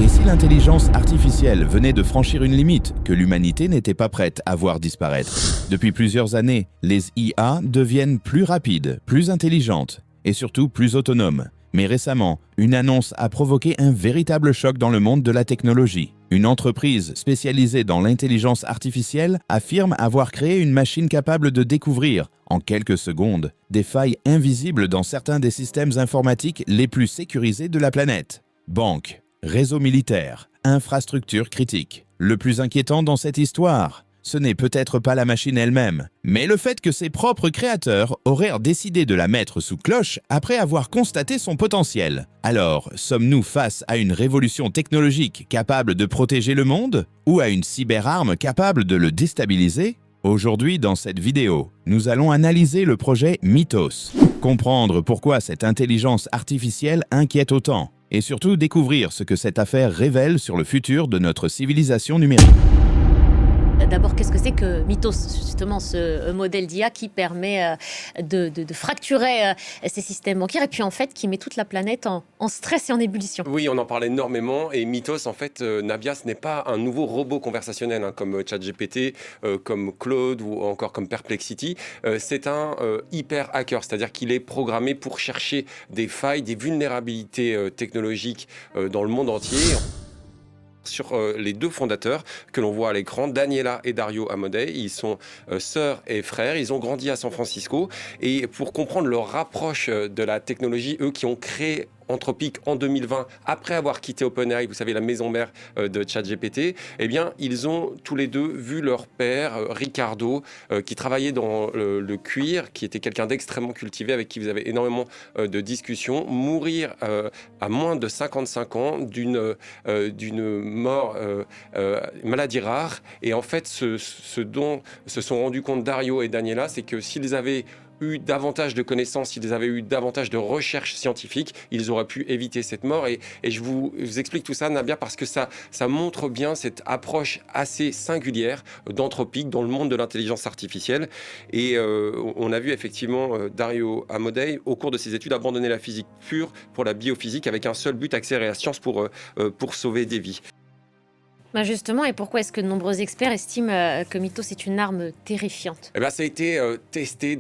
Et si l'intelligence artificielle venait de franchir une limite que l'humanité n'était pas prête à voir disparaître? Depuis plusieurs années, les IA deviennent plus rapides, plus intelligentes et surtout plus autonomes. Mais récemment, une annonce a provoqué un véritable choc dans le monde de la technologie. Une entreprise spécialisée dans l'intelligence artificielle affirme avoir créé une machine capable de découvrir, en quelques secondes, des failles invisibles dans certains des systèmes informatiques les plus sécurisés de la planète. Banques, réseaux militaires, infrastructures critiques. Le plus inquiétant dans cette histoire, ce n'est peut-être pas la machine elle-même, mais le fait que ses propres créateurs auraient décidé de la mettre sous cloche après avoir constaté son potentiel. Alors, sommes-nous face à une révolution technologique capable de protéger le monde ou à une cyberarme capable de le déstabiliser? Aujourd'hui, dans cette vidéo, nous allons analyser le projet Mythos, comprendre pourquoi cette intelligence artificielle inquiète autant, et surtout découvrir ce que cette affaire révèle sur le futur de notre civilisation numérique. D'abord, qu'est-ce que c'est que Mythos, justement, ce modèle d'IA qui permet de fracturer ces systèmes bancaires et puis en fait qui met toute la planète en stress et en ébullition? Oui, on en parle énormément et Mythos, en fait, Nabia, ce n'est pas un nouveau robot conversationnel comme ChatGPT, comme Claude ou encore comme Perplexity. C'est un hyper hacker, c'est-à-dire qu'il est programmé pour chercher des failles, des vulnérabilités technologiques dans le monde entier. Sur les deux fondateurs que l'on voit à l'écran, Daniela et Dario Amodei. Ils sont sœurs et frères, ils ont grandi à San Francisco et pour comprendre leur rapproche de la technologie, eux qui ont créé Anthropic en 2020, après avoir quitté OpenAI, vous savez, la maison mère de ChatGPT, eh bien, ils ont tous les deux vu leur père, Ricardo, qui travaillait dans le cuir, qui était quelqu'un d'extrêmement cultivé, avec qui vous avez énormément de discussions, mourir à moins de 55 ans d'une mort, maladie rare. Et en fait, ce dont se sont rendus compte Dario et Daniela, c'est que s'ils avaient eu davantage de connaissances, s'ils avaient eu davantage de recherches scientifiques, ils auraient pu éviter cette mort. Et je vous explique tout ça, Nabia, parce que ça montre bien cette approche assez singulière d'Anthropic dans le monde de l'intelligence artificielle. Et on a vu effectivement Dario Amodei, au cours de ses études, abandonner la physique pure pour la biophysique avec un seul but, accélérer la science pour sauver des vies. Justement, et pourquoi est-ce que de nombreux experts estiment que Mythos est une arme terrifiante? Ça a été testé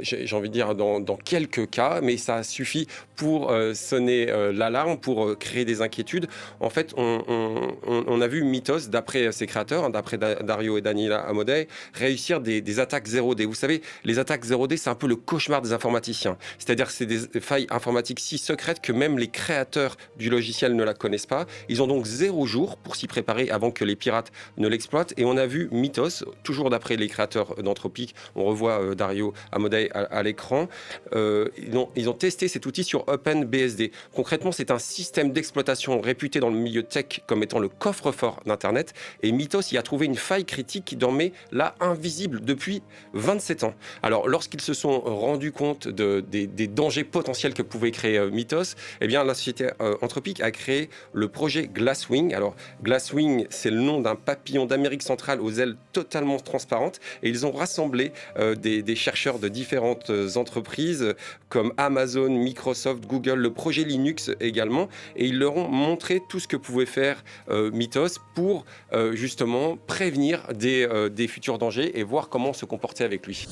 j'ai envie de dire, dans quelques cas, mais ça suffit pour sonner l'alarme, pour créer des inquiétudes. En fait, on a vu Mythos, d'après ses créateurs, d'après Dario et Daniela Amodei, réussir des attaques 0D. Vous savez, les attaques 0D, c'est un peu le cauchemar des informaticiens. C'est-à-dire que c'est des failles informatiques si secrètes que même les créateurs du logiciel ne la connaissent pas. Ils ont donc 0 jour pour s'y préparer avant que les pirates ne l'exploitent. Et on a vu Mythos, toujours d'après les créateurs d'Anthropic, on revoit Dario Amodei à l'écran, ils ont testé cet outil sur OpenBSD. Concrètement, c'est un système d'exploitation réputé dans le milieu tech comme étant le coffre-fort d'Internet. Et Mythos y a trouvé une faille critique qui dormait là invisible depuis 27 ans. Alors, lorsqu'ils se sont rendus compte des dangers potentiels que pouvait créer Mythos, eh bien, la société Anthropic a créé le projet Glasswing. Alors, Glasswing, c'est le nom d'un papillon d'Amérique centrale aux ailes totalement transparentes. Et ils ont rassemblé des chercheurs de différentes entreprises comme Amazon, Microsoft, Google, le projet Linux également. Et ils leur ont montré tout ce que pouvait faire Mythos pour justement prévenir des futurs dangers et voir comment se comporter avec lui.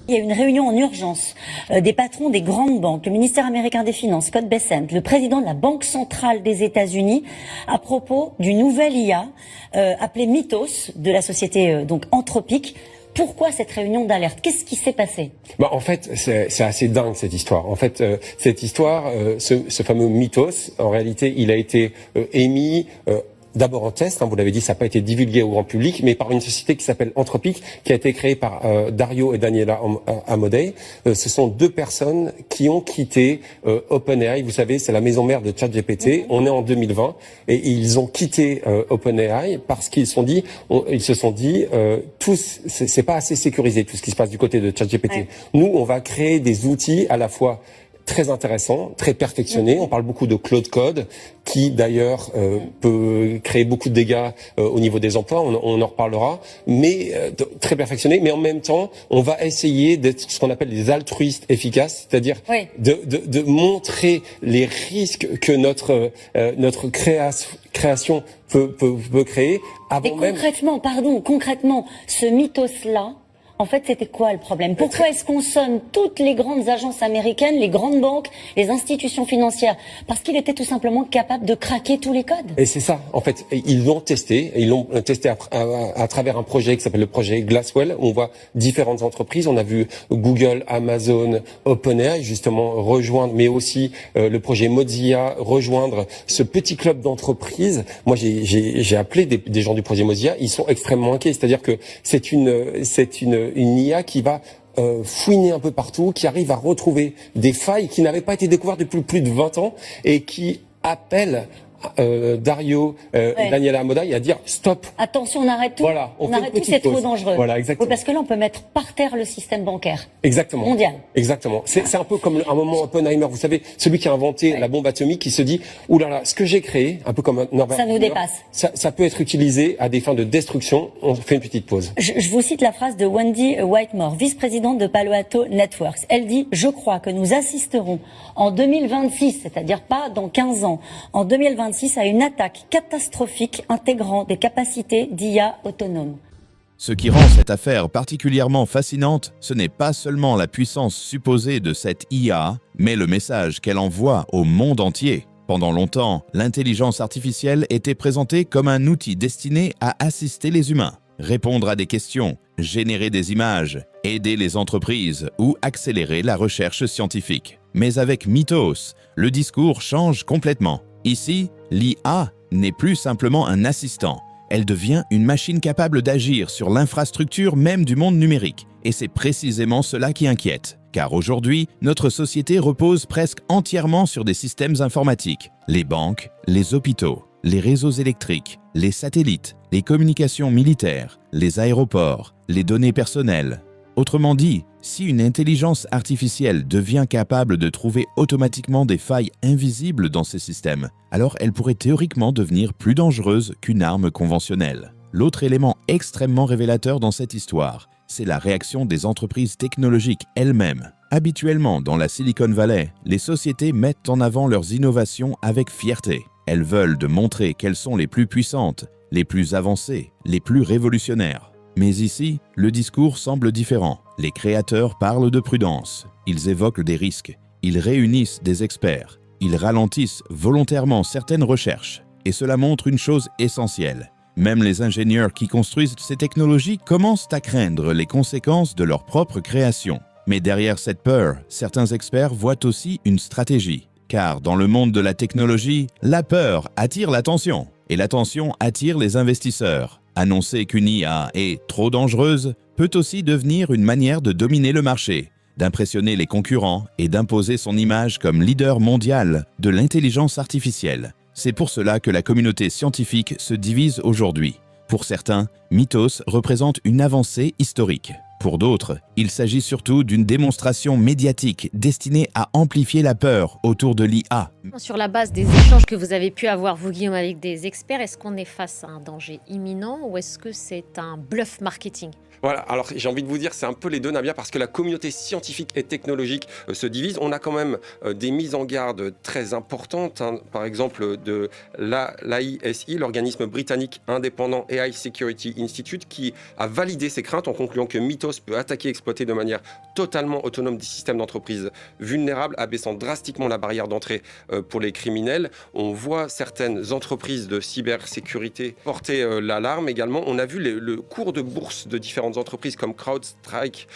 Il y a une réunion en urgence des patrons des grandes banques, le ministère américain des Finances, Scott Bessent, le président de la Banque centrale des États-Unis, à propos d'une nouvelle IA appelée Mythos de la société donc Anthropic. Pourquoi cette réunion d'alerte? Qu'est-ce qui s'est passé? En fait, c'est assez dingue cette histoire. En fait, cette histoire, ce fameux Mythos, en réalité, il a été émis d'abord en test, vous l'avez dit, ça n'a pas été divulgué au grand public, mais par une société qui s'appelle Anthropic, qui a été créée par Dario et Daniela Amodei. Ce sont deux personnes qui ont quitté OpenAI. Vous savez, c'est la maison mère de ChatGPT. On est en 2020 et ils ont quitté OpenAI parce qu'ils se sont dit, c'est pas assez sécurisé tout ce qui se passe du côté de ChatGPT. Ouais. Nous, on va créer des outils à la fois très intéressant, très perfectionné. On parle beaucoup de cloud code, qui d'ailleurs peut créer beaucoup de dégâts au niveau des emplois. On en reparlera, mais très perfectionné. Mais en même temps, on va essayer d'être ce qu'on appelle des altruistes efficaces, c'est-à-dire de montrer les risques que notre création peut créer. Et concrètement, ce mythos-là, en fait, c'était quoi le problème? Pourquoi est-ce qu'on sonne toutes les grandes agences américaines, les grandes banques, les institutions financières? Parce qu'il était tout simplement capable de craquer tous les codes. Et c'est ça, en fait. Ils l'ont testé à travers un projet qui s'appelle le projet Glasswell, où on voit différentes entreprises. On a vu Google, Amazon, OpenAI, justement, rejoindre, mais aussi le projet Mozilla, rejoindre ce petit club d'entreprises. Moi, j'ai appelé des gens du projet Mozilla. Ils sont extrêmement inquiets. C'est-à-dire que c'est une IA qui va fouiner un peu partout, qui arrive à retrouver des failles qui n'avaient pas été découvertes depuis plus de 20 ans et qui appelle Dario et Daniela Amodei à dire stop. Attention, on arrête tout. Voilà, on arrête tout, c'est trop dangereux. Voilà, exactement. Oui, parce que là, on peut mettre par terre le système bancaire. Exactement. Mondial. Exactement. C'est un peu comme un moment Oppenheimer, vous savez, celui qui a inventé la bombe atomique, qui se dit ouh là là, ce que j'ai créé, un peu comme Norbert. Ça nous dépasse. Ça peut être utilisé à des fins de destruction. On fait une petite pause. Je vous cite la phrase de Wendy Whitemore, vice-présidente de Palo Alto Networks. Elle dit: je crois que nous assisterons en 2026, c'est-à-dire pas dans 15 ans, en 2026 à une attaque catastrophique intégrant des capacités d'IA autonomes. Ce qui rend cette affaire particulièrement fascinante, ce n'est pas seulement la puissance supposée de cette IA, mais le message qu'elle envoie au monde entier. Pendant longtemps, l'intelligence artificielle était présentée comme un outil destiné à assister les humains, répondre à des questions, générer des images, aider les entreprises ou accélérer la recherche scientifique. Mais avec Mythos, le discours change complètement. Ici, l'IA n'est plus simplement un assistant. Elle devient une machine capable d'agir sur l'infrastructure même du monde numérique. Et c'est précisément cela qui inquiète. Car aujourd'hui, notre société repose presque entièrement sur des systèmes informatiques. Les banques, les hôpitaux, les réseaux électriques, les satellites, les communications militaires, les aéroports, les données personnelles. Autrement dit, si une intelligence artificielle devient capable de trouver automatiquement des failles invisibles dans ces systèmes, alors elle pourrait théoriquement devenir plus dangereuse qu'une arme conventionnelle. L'autre élément extrêmement révélateur dans cette histoire, c'est la réaction des entreprises technologiques elles-mêmes. Habituellement, dans la Silicon Valley, les sociétés mettent en avant leurs innovations avec fierté. Elles veulent de montrer qu'elles sont les plus puissantes, les plus avancées, les plus révolutionnaires. Mais ici, le discours semble différent. Les créateurs parlent de prudence, ils évoquent des risques, ils réunissent des experts, ils ralentissent volontairement certaines recherches. Et cela montre une chose essentielle. Même les ingénieurs qui construisent ces technologies commencent à craindre les conséquences de leur propre création. Mais derrière cette peur, certains experts voient aussi une stratégie. Car dans le monde de la technologie, la peur attire l'attention. Et l'attention attire les investisseurs. Annoncer qu'une IA est trop dangereuse peut aussi devenir une manière de dominer le marché, d'impressionner les concurrents et d'imposer son image comme leader mondial de l'intelligence artificielle. C'est pour cela que la communauté scientifique se divise aujourd'hui. Pour certains, Mythos représente une avancée historique. Pour d'autres, il s'agit surtout d'une démonstration médiatique destinée à amplifier la peur autour de l'IA. Sur la base des échanges que vous avez pu avoir, vous Guillaume, avec des experts, est-ce qu'on est face à un danger imminent ou est-ce que c'est un bluff marketing ? Voilà, alors j'ai envie de vous dire, c'est un peu les deux, Nabia, parce que la communauté scientifique et technologique se divise. On a quand même des mises en garde très importantes, hein, par exemple de l'AISI, l'organisme britannique indépendant AI Security Institute, qui a validé ses craintes en concluant que Mythos peut attaquer et exploiter de manière totalement autonome des systèmes d'entreprise vulnérables, abaissant drastiquement la barrière d'entrée pour les criminels. On voit certaines entreprises de cybersécurité porter l'alarme également. On a vu le cours de bourse de différentes entreprises comme CrowdStrike,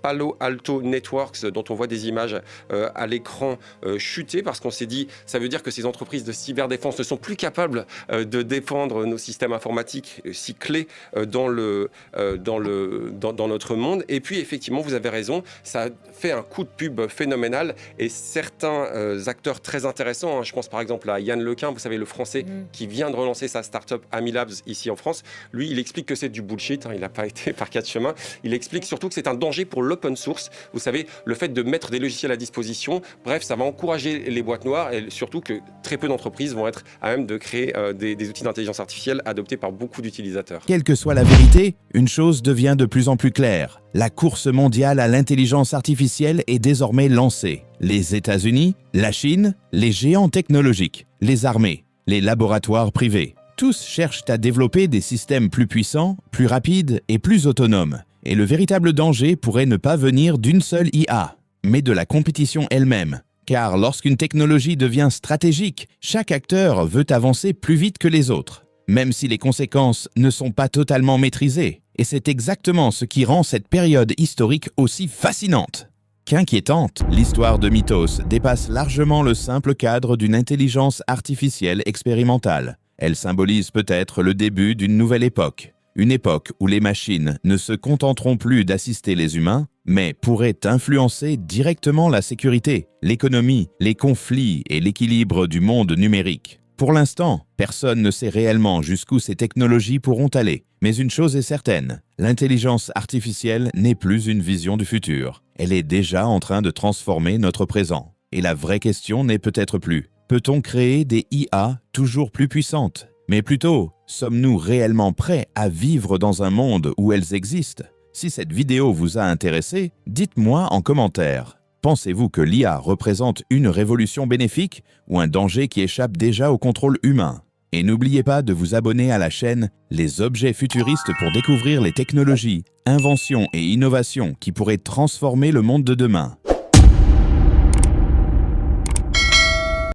Palo Alto Networks, dont on voit des images à l'écran chuter, parce qu'on s'est dit, ça veut dire que ces entreprises de cyberdéfense ne sont plus capables de défendre nos systèmes informatiques si clés dans notre monde. Et puis effectivement, vous avez raison, ça a fait un coup de pub phénoménal et certains acteurs très intéressants, hein, je pense par exemple à Yann Lequin, vous savez, le français qui vient de relancer sa start-up Amilabs ici en France. Lui, il explique que c'est du bullshit, hein, il n'a pas été par quatre chemins. Il explique surtout que c'est un danger encouragé pour l'open source. Vous savez, le fait de mettre des logiciels à disposition, bref, ça va encourager les boîtes noires et surtout que très peu d'entreprises vont être à même de créer des outils d'intelligence artificielle adoptés par beaucoup d'utilisateurs. Quelle que soit la vérité, une chose devient de plus en plus claire. La course mondiale à l'intelligence artificielle est désormais lancée. Les États-Unis, la Chine, les géants technologiques, les armées, les laboratoires privés. Tous cherchent à développer des systèmes plus puissants, plus rapides et plus autonomes. Et le véritable danger pourrait ne pas venir d'une seule IA, mais de la compétition elle-même. Car lorsqu'une technologie devient stratégique, chaque acteur veut avancer plus vite que les autres, même si les conséquences ne sont pas totalement maîtrisées. Et c'est exactement ce qui rend cette période historique aussi fascinante qu'inquiétante. L'histoire de Mythos dépasse largement le simple cadre d'une intelligence artificielle expérimentale. Elle symbolise peut-être le début d'une nouvelle époque. Une époque où les machines ne se contenteront plus d'assister les humains, mais pourraient influencer directement la sécurité, l'économie, les conflits et l'équilibre du monde numérique. Pour l'instant, personne ne sait réellement jusqu'où ces technologies pourront aller. Mais une chose est certaine, l'intelligence artificielle n'est plus une vision du futur. Elle est déjà en train de transformer notre présent. Et la vraie question n'est peut-être plus: peut-on créer des IA toujours plus puissantes? Mais plutôt, sommes-nous réellement prêts à vivre dans un monde où elles existent? Si cette vidéo vous a intéressé, dites-moi en commentaire. Pensez-vous que l'IA représente une révolution bénéfique ou un danger qui échappe déjà au contrôle humain? Et n'oubliez pas de vous abonner à la chaîne Les Objets Futuristes pour découvrir les technologies, inventions et innovations qui pourraient transformer le monde de demain.